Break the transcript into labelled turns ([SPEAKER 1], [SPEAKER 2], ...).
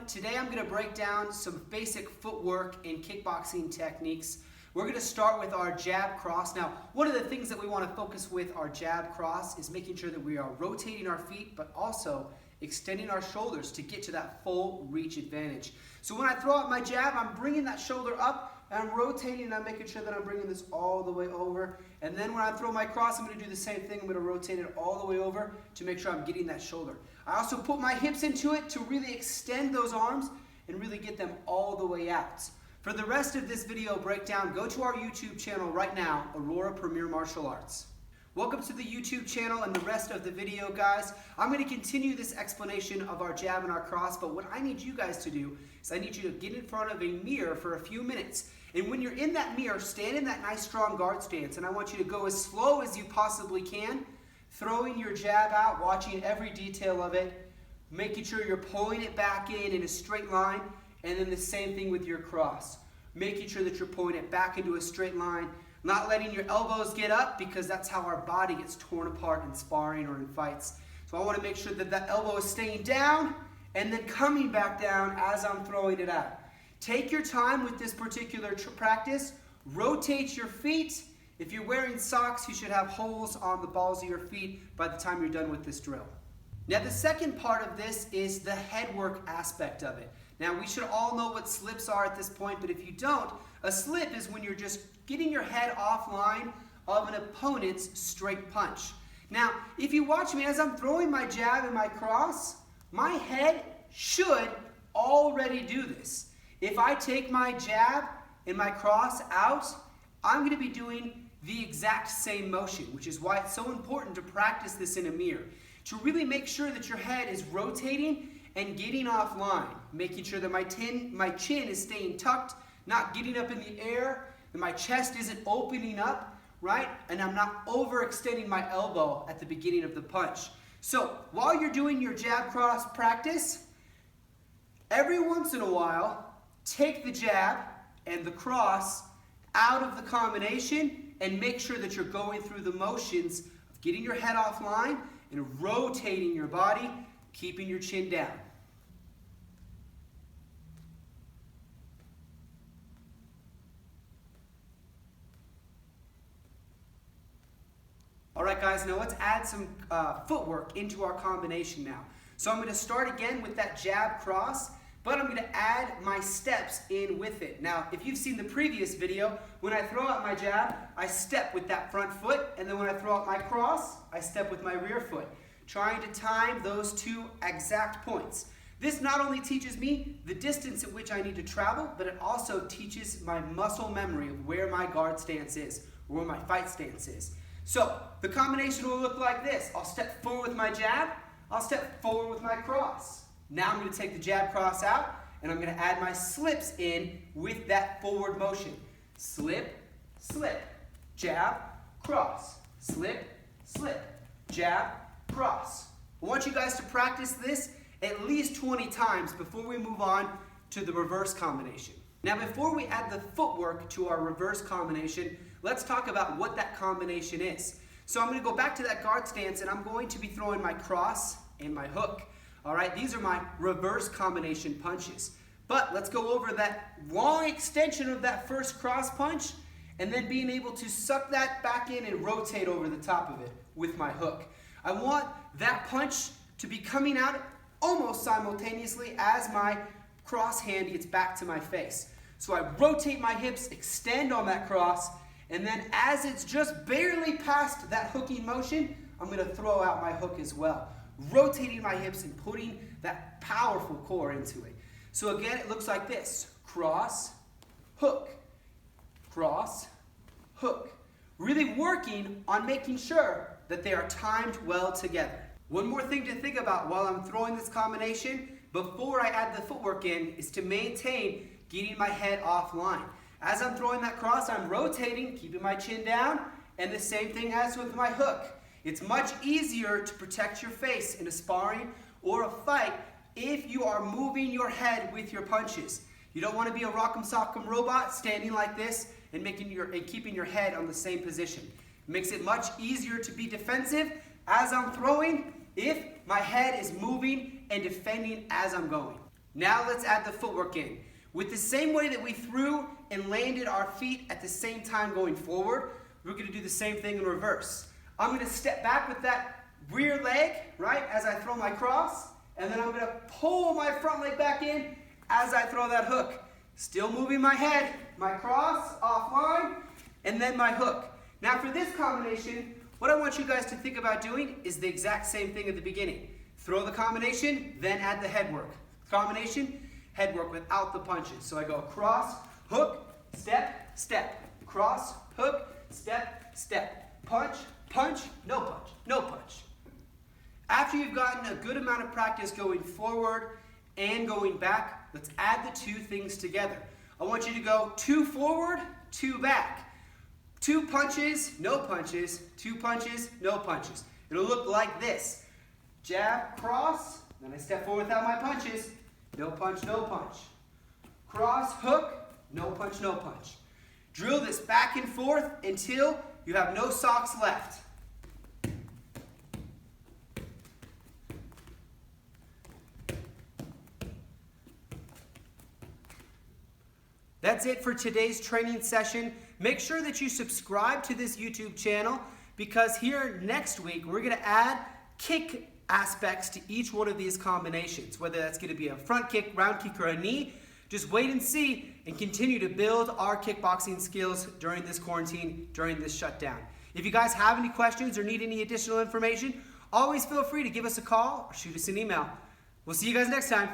[SPEAKER 1] Today I'm going to break down some basic footwork and kickboxing techniques. We're going to start with our jab cross. Now, one of the things that we want to focus with our jab cross is making sure that we are rotating our feet, but also extending our shoulders to get to that full reach advantage. So when I throw out my jab, I'm bringing that shoulder up, and I'm rotating, and I'm making sure that I'm bringing this all the way over. And then when I throw my cross, I'm going to do the same thing. I'm going to rotate it all the way over to make sure I'm getting that shoulder. I also put my hips into it to really extend those arms and really get them all the way out. For the rest of this video breakdown, go to our YouTube channel right now, Aurora Premier Martial Arts. Welcome to the YouTube channel and the rest of the video, guys. I'm going to continue this explanation of our jab and our cross, but what I need you guys to do is I need you to get in front of a mirror for a few minutes. And when you're in that mirror, stand in that nice strong guard stance, and I want you to go as slow as you possibly can, throwing your jab out, watching every detail of it, making sure you're pulling it back in a straight line, and then the same thing with your cross. Making sure that you're pulling it back into a straight line, not letting your elbows get up, because that's how our body gets torn apart in sparring or in fights. So I want to make sure that that elbow is staying down and then coming back down as I'm throwing it out. Take your time with this particular practice. Rotate your feet. If you're wearing socks, you should have holes on the balls of your feet by the time you're done with this drill. Now the second part of this is the head work aspect of it. Now we should all know what slips are at this point, but if you don't, a slip is when you're just getting your head offline of an opponent's straight punch. Now, if you watch me as I'm throwing my jab and my cross, my head should already do this. If I take my jab and my cross out, I'm going to be doing the exact same motion, which is why it's so important to practice this in a mirror. To really make sure that your head is rotating and getting offline, making sure that my chin is staying tucked, not getting up in the air, and my chest isn't opening up, right? And I'm not overextending my elbow at the beginning of the punch. So while you're doing your jab cross practice, every once in a while, take the jab and the cross out of the combination and make sure that you're going through the motions of getting your head offline and rotating your body, keeping your chin down. All right, guys, now let's add some footwork into our combination now. So I'm going to start again with that jab cross, but I'm going to add my steps in with it. Now, if you've seen the previous video, when I throw out my jab, I step with that front foot, and then when I throw out my cross, I step with my rear foot, trying to time those two exact points. This not only teaches me the distance at which I need to travel, but it also teaches my muscle memory of where my guard stance is, or where my fight stance is. So, the combination will look like this. I'll step forward with my jab, I'll step forward with my cross. Now I'm going to take the jab cross out, and I'm going to add my slips in with that forward motion. Slip, slip, jab, cross, slip, slip, jab, cross. I want you guys to practice this at least 20 times before we move on to the reverse combination. Now before we add the footwork to our reverse combination, let's talk about what that combination is. So I'm going to go back to that guard stance, and I'm going to be throwing my cross and my hook. All right, these are my reverse combination punches. But let's go over that long extension of that first cross punch, and then being able to suck that back in and rotate over the top of it with my hook. I want that punch to be coming out almost simultaneously as my cross hand gets back to my face. So I rotate my hips, extend on that cross, and then as it's just barely past that hooking motion, I'm going to throw out my hook as well, rotating my hips and putting that powerful core into it. So again, it looks like this: cross, hook, cross, hook. Really working on making sure that they are timed well together. One more thing to think about while I'm throwing this combination before I add the footwork in is to maintain getting my head offline. As I'm throwing that cross, I'm rotating, keeping my chin down, and the same thing as with my hook. It's much easier to protect your face in a sparring or a fight if you are moving your head with your punches. You don't want to be a rock'em sock'em robot standing like this and keeping your head on the same position. It makes it much easier to be defensive as I'm throwing if my head is moving and defending as I'm going. Now let's add the footwork in. With the same way that we threw and landed our feet at the same time going forward, we're going to do the same thing in reverse. I'm going to step back with that rear leg, right, as I throw my cross, and then I'm going to pull my front leg back in as I throw that hook. Still moving my head, my cross, offline, and then my hook. Now for this combination, what I want you guys to think about doing is the exact same thing at the beginning. Throw the combination, then add the head work. Combination, head work without the punches. So I go cross, hook, step, step. Cross, hook, step, step. Punch, punch, no punch, no punch. After you've gotten a good amount of practice going forward and going back, let's add the two things together. I want you to go 2 forward, 2 back. 2 punches, no punches, 2 punches, no punches. It'll look like this. Jab, cross, then I step forward without my punches. No punch, no punch. Cross, hook, no punch, no punch. Drill this back and forth until you have no socks left. That's it for today's training session. Make sure that you subscribe to this YouTube channel because here next week we're going to add kick aspects to each one of these combinations. Whether that's going to be a front kick, round kick, or a knee, just wait and see and continue to build our kickboxing skills during this quarantine, during this shutdown. If you guys have any questions or need any additional information, always feel free to give us a call or shoot us an email. We'll see you guys next time.